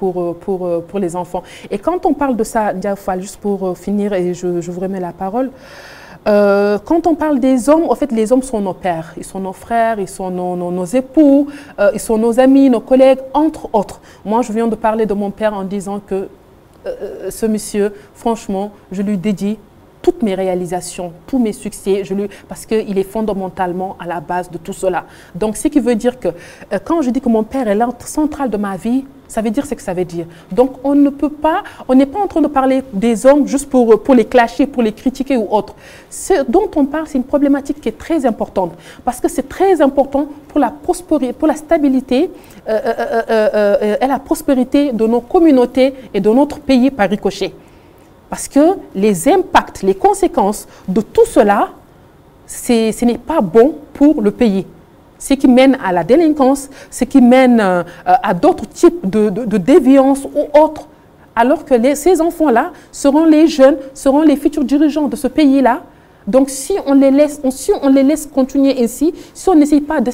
les enfants. Et quand on parle de ça, Ndiaoufal, juste pour finir, et je vous remets la parole, quand on parle des hommes, en fait, les hommes sont nos pères, ils sont nos frères, ils sont nos époux, ils sont nos amis, nos collègues, entre autres. Moi, je viens de parler de mon père en disant que ce monsieur, franchement, je lui dédie toutes mes réalisations, tous mes succès, parce qu'il est fondamentalement à la base de tout cela. Donc, ce qui veut dire que quand je dis que mon père est l'être central de ma vie, ça veut dire ce que ça veut dire. Donc, on n'est pas en train de parler des hommes juste pour les clasher, pour les critiquer ou autre. Ce dont on parle, c'est une problématique qui est très importante parce que c'est très important pour la prospérité, pour la stabilité et la prospérité de nos communautés et de notre pays par ricochet. Parce que les impacts, les conséquences de tout cela, ce n'est pas bon pour le pays. Ce qui mène à la délinquance, ce qui mène à d'autres types de déviance ou autres. Alors que ces enfants-là seront les jeunes, seront les futurs dirigeants de ce pays-là. Donc si on les laisse continuer ainsi, si on n'essaye pas de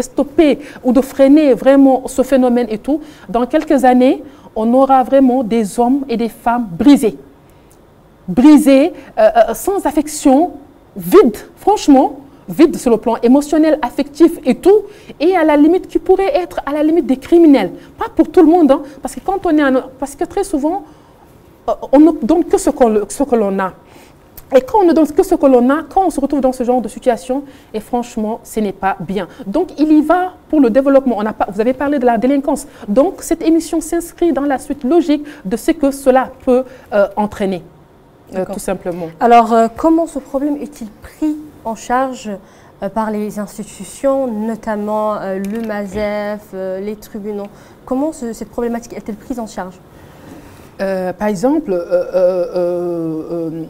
stopper ou de freiner vraiment ce phénomène et tout, dans quelques années, on aura vraiment des hommes et des femmes brisés. Brisés, sans affection, vides, franchement, vides sur le plan émotionnel, affectif et tout, et à la limite qui pourraient être à la limite des criminels. Pas pour tout le monde, hein, parce que très souvent, on ne donne que ce que l'on a. Et quand on ne donne que ce que l'on a, quand on se retrouve dans ce genre de situation, et franchement, ce n'est pas bien. Donc, il y va pour le développement. Vous avez parlé de la délinquance. Donc, cette émission s'inscrit dans la suite logique de ce que cela peut entraîner, tout simplement. Alors, comment ce problème est-il pris en charge par les institutions, notamment le MASEF, les tribunaux? Comment cette problématique est-elle prise en charge? Par exemple,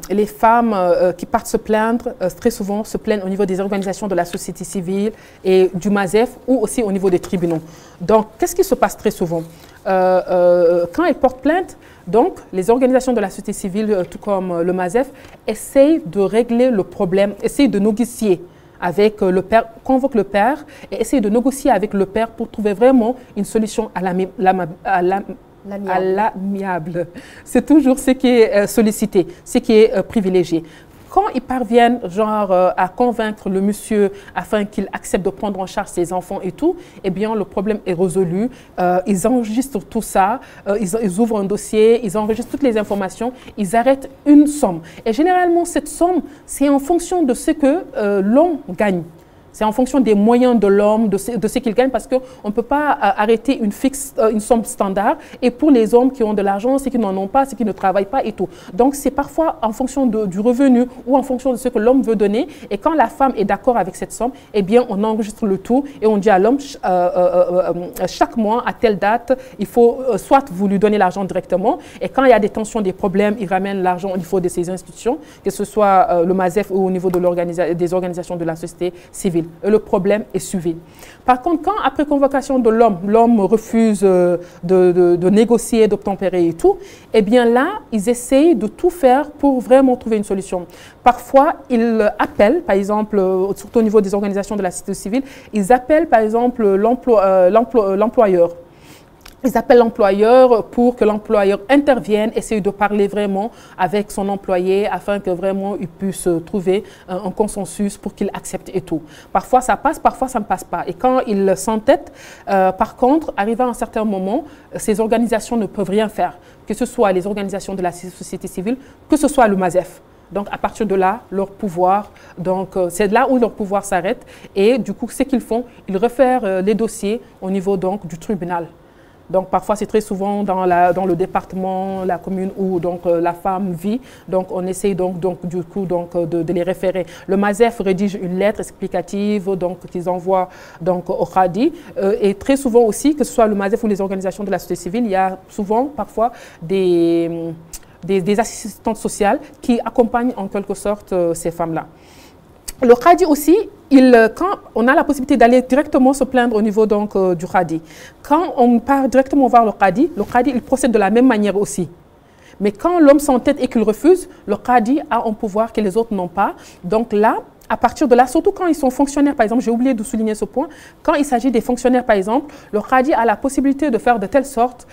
les femmes qui partent se plaindre, très souvent se plaignent au niveau des organisations de la société civile et du MASEF ou aussi au niveau des tribunaux. Donc, qu'est-ce qui se passe très souvent? Quand elles portent plainte, donc les organisations de la société civile, tout comme le MASEF, essayent de régler le problème, essayent de négocier avec le père, convoque le père et essaye de négocier avec le père pour trouver vraiment une solution à l'amiable. C'est toujours ce qui est sollicité, ce qui est privilégié. Quand ils parviennent genre, à convaincre le monsieur afin qu'il accepte de prendre en charge ses enfants et tout, eh bien le problème est résolu. Ils enregistrent tout ça, ils ouvrent un dossier, ils enregistrent toutes les informations, ils arrêtent une somme. Et généralement, cette somme, c'est en fonction de ce que l'homme gagne. C'est en fonction des moyens de l'homme, de ce qu'il gagne, parce qu'on ne peut pas arrêter une somme standard. Et pour les hommes qui ont de l'argent, ceux qui n'en ont pas, ceux qui ne travaillent pas et tout. Donc, c'est parfois en fonction du revenu ou en fonction de ce que l'homme veut donner. Et quand la femme est d'accord avec cette somme, eh bien, on enregistre le tout et on dit à l'homme, chaque mois, à telle date, il faut soit vous lui donnez l'argent directement. Et quand il y a des tensions, des problèmes, il ramène l'argent au niveau de ces institutions, que ce soit le MASEF ou au niveau des organisations de la société civile. Le problème est suivi. Par contre, quand après convocation de l'homme refuse de négocier, d'obtempérer et tout, eh bien là, ils essayent de tout faire pour vraiment trouver une solution. Parfois, ils appellent, par exemple, surtout au niveau des organisations de la société civile, ils appellent par exemple l'employeur. Ils appellent l'employeur pour que l'employeur intervienne, essaye de parler vraiment avec son employé afin que vraiment il puisse trouver un consensus pour qu'il accepte et tout. Parfois ça passe, parfois ça ne passe pas. Et quand il s'entête, par contre, arrivé à un certain moment, ces organisations ne peuvent rien faire, que ce soit les organisations de la société civile, que ce soit le MASEF. Donc, à partir de là, leur pouvoir, c'est là où leur pouvoir s'arrête. Et du coup, ce qu'ils font, ils réfèrent les dossiers au niveau donc, du tribunal. Donc, parfois, c'est très souvent dans le département, la commune où la femme vit. Donc, on essaye de les référer. Le MASEF rédige une lettre explicative qu'ils envoient au Khadi. Et très souvent aussi, que ce soit le MASEF ou les organisations de la société civile, il y a souvent, parfois, des assistantes sociales qui accompagnent en quelque sorte ces femmes-là. Le Khadi aussi, quand on a la possibilité d'aller directement se plaindre au niveau du Khadi, quand on part directement voir le Khadi, il procède de la même manière aussi. Mais quand l'homme s'entête et qu'il refuse, le Khadi a un pouvoir que les autres n'ont pas. Donc là, à partir de là, surtout quand ils sont fonctionnaires, par exemple, j'ai oublié de souligner ce point, quand il s'agit des fonctionnaires, par exemple, le Khadi a la possibilité de faire de telle sorte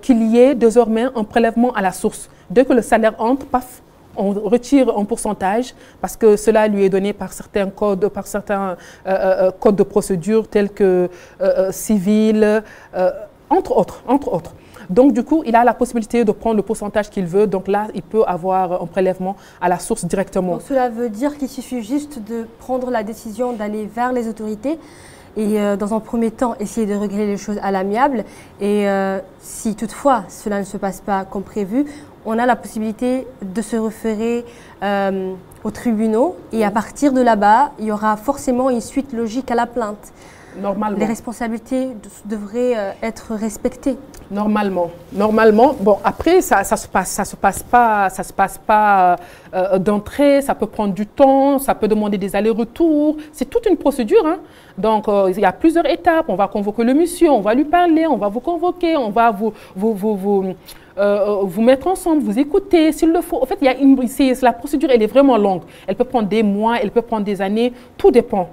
qu'il y ait désormais un prélèvement à la source. Dès que le salaire entre, paf, on retire un pourcentage parce que cela lui est donné par certains codes, codes de procédure tels que civil, entre autres. Donc, du coup, il a la possibilité de prendre le pourcentage qu'il veut. Donc là, il peut avoir un prélèvement à la source directement. Donc, cela veut dire qu'il suffit juste de prendre la décision d'aller vers les autorités et dans un premier temps, essayer de régler les choses à l'amiable. Et si toutefois, cela ne se passe pas comme prévu, on a la possibilité de se référer aux tribunaux et à partir de là-bas, il y aura forcément une suite logique à la plainte. Normalement. Les responsabilités devraient être respectées. Normalement. Bon, après, ça se passe pas d'entrée, ça peut prendre du temps, ça peut demander des allers-retours. C'est toute une procédure, hein. Donc, il y a plusieurs étapes. On va convoquer le monsieur, on va lui parler, on va vous convoquer, on va vous mettre ensemble, vous écouter s'il le faut. En fait, la procédure, elle est vraiment longue. Elle peut prendre des mois, elle peut prendre des années. Tout dépend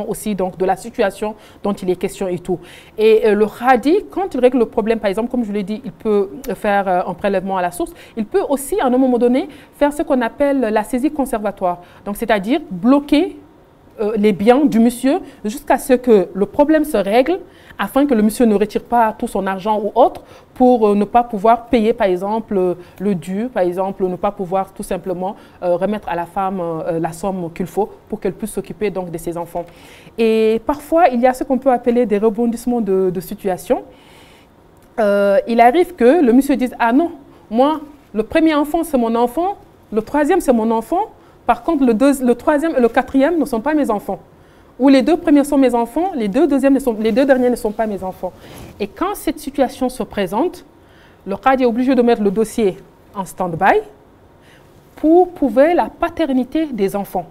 aussi donc, de la situation dont il est question et tout. Et le Khadi, quand il règle le problème, par exemple, comme je l'ai dit, il peut faire un prélèvement à la source. Il peut aussi, à un moment donné, faire ce qu'on appelle la saisie conservatoire. Donc, c'est-à-dire bloquer les biens du monsieur jusqu'à ce que le problème se règle, afin que le monsieur ne retire pas tout son argent ou autre pour ne pas pouvoir payer, par exemple, le dû, par exemple, ne pas pouvoir tout simplement remettre à la femme la somme qu'il faut pour qu'elle puisse s'occuper donc de ses enfants. Et parfois, il y a ce qu'on peut appeler des rebondissements de situation. Il arrive que le monsieur dise « Ah non, moi, le premier enfant, c'est mon enfant, le troisième, c'est mon enfant, par contre, le troisième et le quatrième ne sont pas mes enfants. » Ou les deux premiers sont mes enfants, les deux derniers ne sont pas mes enfants. Et quand cette situation se présente, le qadi est obligé de mettre le dossier en stand-by pour prouver la paternité des enfants.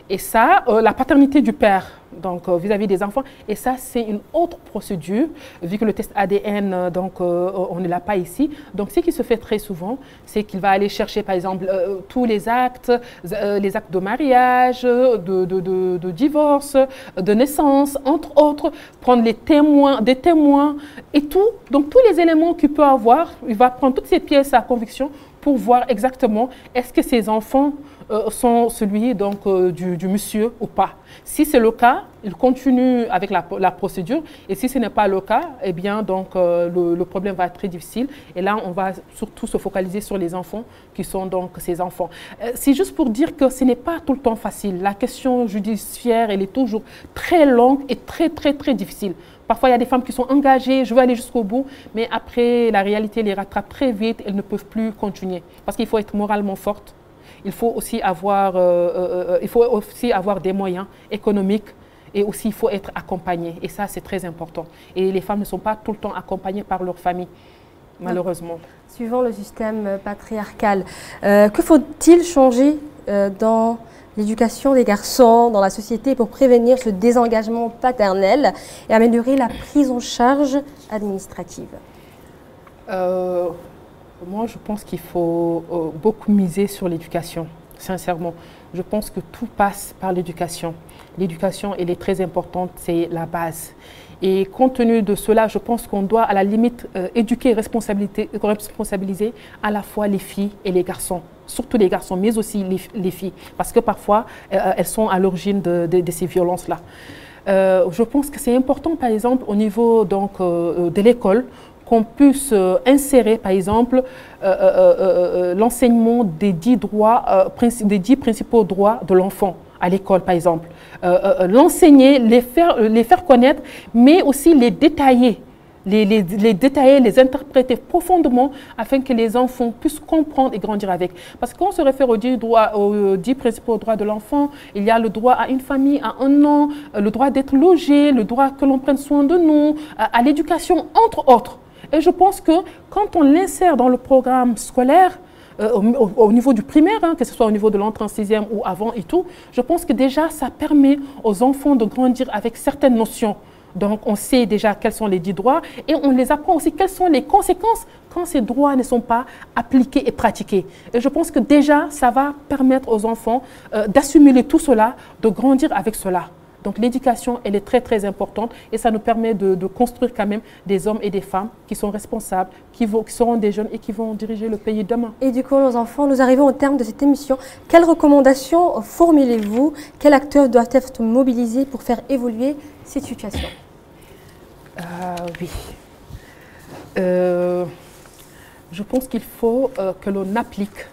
Et ça, la paternité du père, donc vis-à-vis des enfants, et ça, c'est une autre procédure, vu que le test ADN, donc on ne l'a pas ici. Donc, ce qui se fait très souvent, c'est qu'il va aller chercher, par exemple, tous les actes de mariage, de divorce, de naissance, entre autres, prendre des témoins et tout. Donc, tous les éléments qu'il peut avoir, il va prendre toutes ces pièces à conviction pour voir exactement est-ce que ces enfants sont celui donc, du monsieur ou pas. Si c'est le cas, il continue avec la procédure, et si ce n'est pas le cas, eh bien donc le problème va être très difficile, et là on va surtout se focaliser sur les enfants qui sont donc ces enfants. C'est juste pour dire que ce n'est pas tout le temps facile. La question judiciaire, elle est toujours très longue et très difficile. Parfois, il y a des femmes qui sont engagées, je veux aller jusqu'au bout, mais après, la réalité les rattrape très vite, elles ne peuvent plus continuer. Parce qu'il faut être moralement forte, il faut aussi avoir des moyens économiques, et aussi il faut être accompagné. Et ça, c'est très important. Et les femmes ne sont pas tout le temps accompagnées par leur famille, malheureusement. Suivant le système patriarcal, que faut-il changer dans l'éducation des garçons dans la société pour prévenir ce désengagement paternel et améliorer la prise en charge administrative? Moi, je pense qu'il faut beaucoup miser sur l'éducation, sincèrement. Je pense que tout passe par l'éducation. L'éducation, elle est très importante, c'est la base. Et compte tenu de cela, je pense qu'on doit à la limite éduquer et responsabiliser à la fois les filles et les garçons. Surtout les garçons, mais aussi les filles. Parce que parfois, elles sont à l'origine de ces violences-là. Je pense que c'est important, par exemple, au niveau donc, de l'école, qu'on puisse insérer, par exemple, l'enseignement des 10 principaux droits de l'enfant à l'école, par exemple. L'enseigner, les faire connaître, mais aussi les détailler. Les détailler, les interpréter profondément afin que les enfants puissent comprendre et grandir avec. Parce que quand on se réfère aux 10 principaux droits de l'enfant, il y a le droit à une famille, à un nom, le droit d'être logé, le droit que l'on prenne soin de nous, à l'éducation, entre autres. Et je pense que quand on l'insère dans le programme scolaire, au niveau du primaire, hein, que ce soit au niveau de l'entrée en 6e ou avant et tout, je pense que déjà ça permet aux enfants de grandir avec certaines notions. Donc on sait déjà quels sont les 10 droits et on les apprend aussi quelles sont les conséquences quand ces droits ne sont pas appliqués et pratiqués. Et je pense que déjà ça va permettre aux enfants d'assimiler tout cela, de grandir avec cela. Donc l'éducation, elle est très importante et ça nous permet de construire quand même des hommes et des femmes qui sont responsables, qui seront des jeunes et qui vont diriger le pays demain. Et du coup, nos enfants, nous arrivons au terme de cette émission. Quelles recommandations formulez-vous? Quels acteurs doivent être mobilisés pour faire évoluer cette situation? Oui. Je pense qu'il faut que l'on applique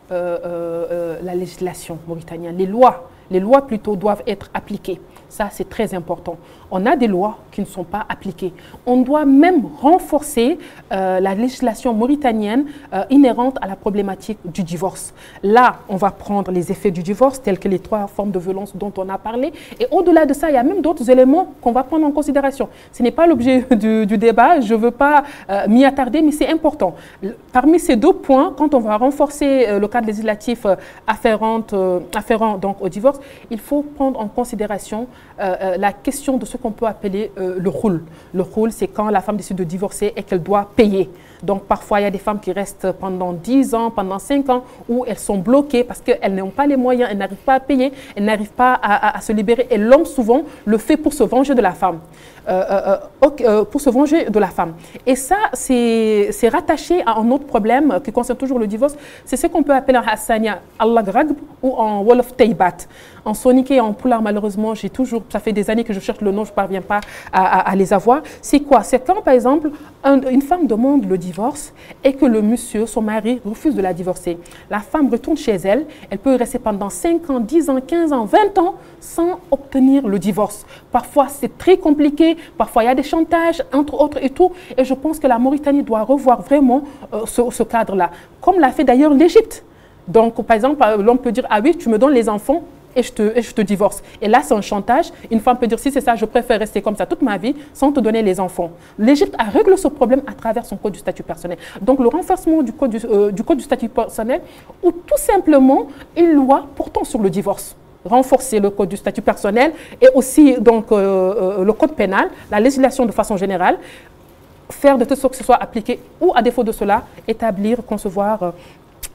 la législation mauritanienne. Les lois plutôt doivent être appliquées. Ça, c'est très important. On a des lois qui ne sont pas appliquées. On doit même renforcer la législation mauritanienne inhérente à la problématique du divorce. Là, on va prendre les effets du divorce, tels que les 3 formes de violence dont on a parlé. Et au-delà de ça, il y a même d'autres éléments qu'on va prendre en considération. Ce n'est pas l'objet du débat, je ne veux pas m'y attarder, mais c'est important. Parmi ces 2 points, quand on va renforcer le cadre législatif afférent donc, au divorce, il faut prendre en considération la question de ce qu'on peut appeler le rôle. Le rôle, c'est quand la femme décide de divorcer et qu'elle doit payer. Donc parfois, il y a des femmes qui restent pendant 10 ans, pendant 5 ans, où elles sont bloquées parce qu'elles n'ont pas les moyens, elles n'arrivent pas à payer, elles n'arrivent pas à se libérer. Et l'homme, souvent, le fait pour se venger de la femme. Et ça, c'est rattaché à un autre problème qui concerne toujours le divorce. C'est ce qu'on peut appeler en hassania, Allah Gragb ou en Wolof Teibat. En Sonic et en Poulard, malheureusement, ça fait des années que je cherche le nom, je ne parviens pas à les avoir. C'est quoi? C'est quand, par exemple, une femme demande le divorce et que le monsieur, son mari, refuse de la divorcer. La femme retourne chez elle, elle peut rester pendant 5 ans, 10 ans, 15 ans, 20 ans sans obtenir le divorce. Parfois, c'est très compliqué, parfois il y a des chantages, entre autres et tout. Et je pense que la Mauritanie doit revoir vraiment ce cadre-là, comme l'a fait d'ailleurs l'Égypte. Donc, par exemple, l'homme peut dire, ah oui, tu me donnes les enfants et je te divorce. Et là, c'est un chantage. Une femme peut dire, si c'est ça, je préfère rester comme ça toute ma vie sans te donner les enfants. L'Égypte a réglé ce problème à travers son code du statut personnel. Donc, le renforcement du code du statut personnel, ou tout simplement une loi portant sur le divorce. Renforcer le code du statut personnel et aussi donc, le code pénal, la législation de façon générale, faire de telle sorte que ce soit appliqué ou, à défaut de cela, établir, concevoir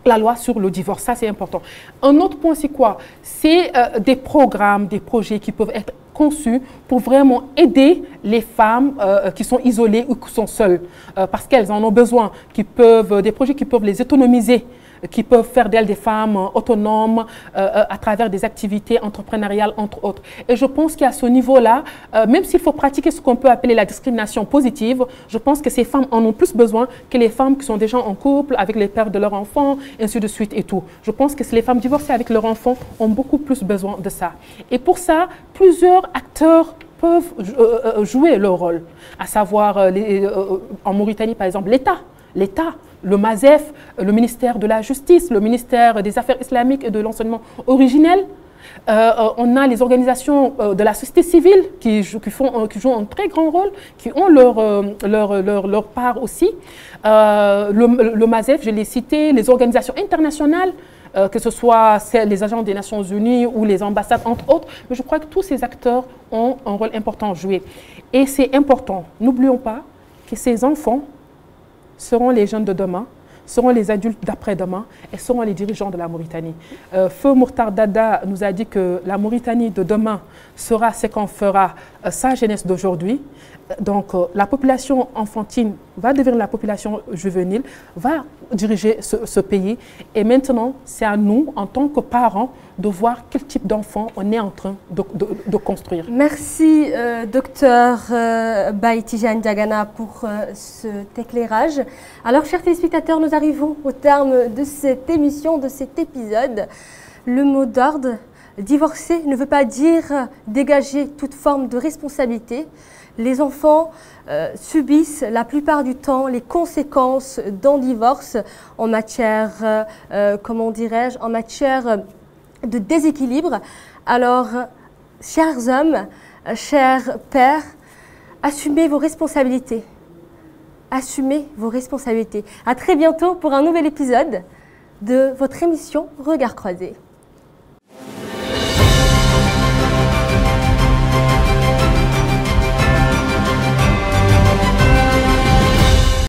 la loi sur le divorce. Ça, c'est important. Un autre point, c'est quoi? C'est des programmes, des projets qui peuvent être conçus pour vraiment aider les femmes qui sont isolées ou qui sont seules, parce qu'elles en ont besoin, des projets qui peuvent les autonomiser, qui peuvent faire d'elles des femmes autonomes à travers des activités entrepreneuriales, entre autres. Et je pense qu'à ce niveau-là, même s'il faut pratiquer ce qu'on peut appeler la discrimination positive, je pense que ces femmes en ont plus besoin que les femmes qui sont déjà en couple avec les pères de leurs enfants, ainsi de suite et tout. Je pense que les femmes divorcées avec leurs enfants ont beaucoup plus besoin de ça. Et pour ça, plusieurs acteurs peuvent jouer leur rôle, à savoir en Mauritanie, par exemple, l'État, le MASEF, le ministère de la Justice, le ministère des Affaires islamiques et de l'enseignement originel. On a les organisations de la société civile qui jouent un très grand rôle, qui ont leur part aussi. Le MASEF, je l'ai cité, les organisations internationales, que ce soit les agents des Nations Unies ou les ambassades, entre autres. Mais je crois que tous ces acteurs ont un rôle important à jouer. Et c'est important, n'oublions pas que ces enfants seront les jeunes de demain, seront les adultes d'après-demain et seront les dirigeants de la Mauritanie. Feu Mourtar Dada nous a dit que la Mauritanie de demain sera ce qu'en fera sa jeunesse d'aujourd'hui. Donc la population enfantine va devenir la population juvénile, va diriger ce pays. Et maintenant, c'est à nous, en tant que parents, de voir quel type d'enfant on est en train de construire. Merci, docteur Baïtijan Diagana, pour cet éclairage. Alors, chers téléspectateurs, nous arrivons au terme de cette émission, de cet épisode. Le mot d'ordre, divorcer, ne veut pas dire dégager toute forme de responsabilité. Les enfants subissent la plupart du temps les conséquences d'un divorce en matière, comment dirais-je, en matière de déséquilibre. Alors, chers hommes, chers pères, assumez vos responsabilités. Assumez vos responsabilités. À très bientôt pour un nouvel épisode de votre émission Regard croisé.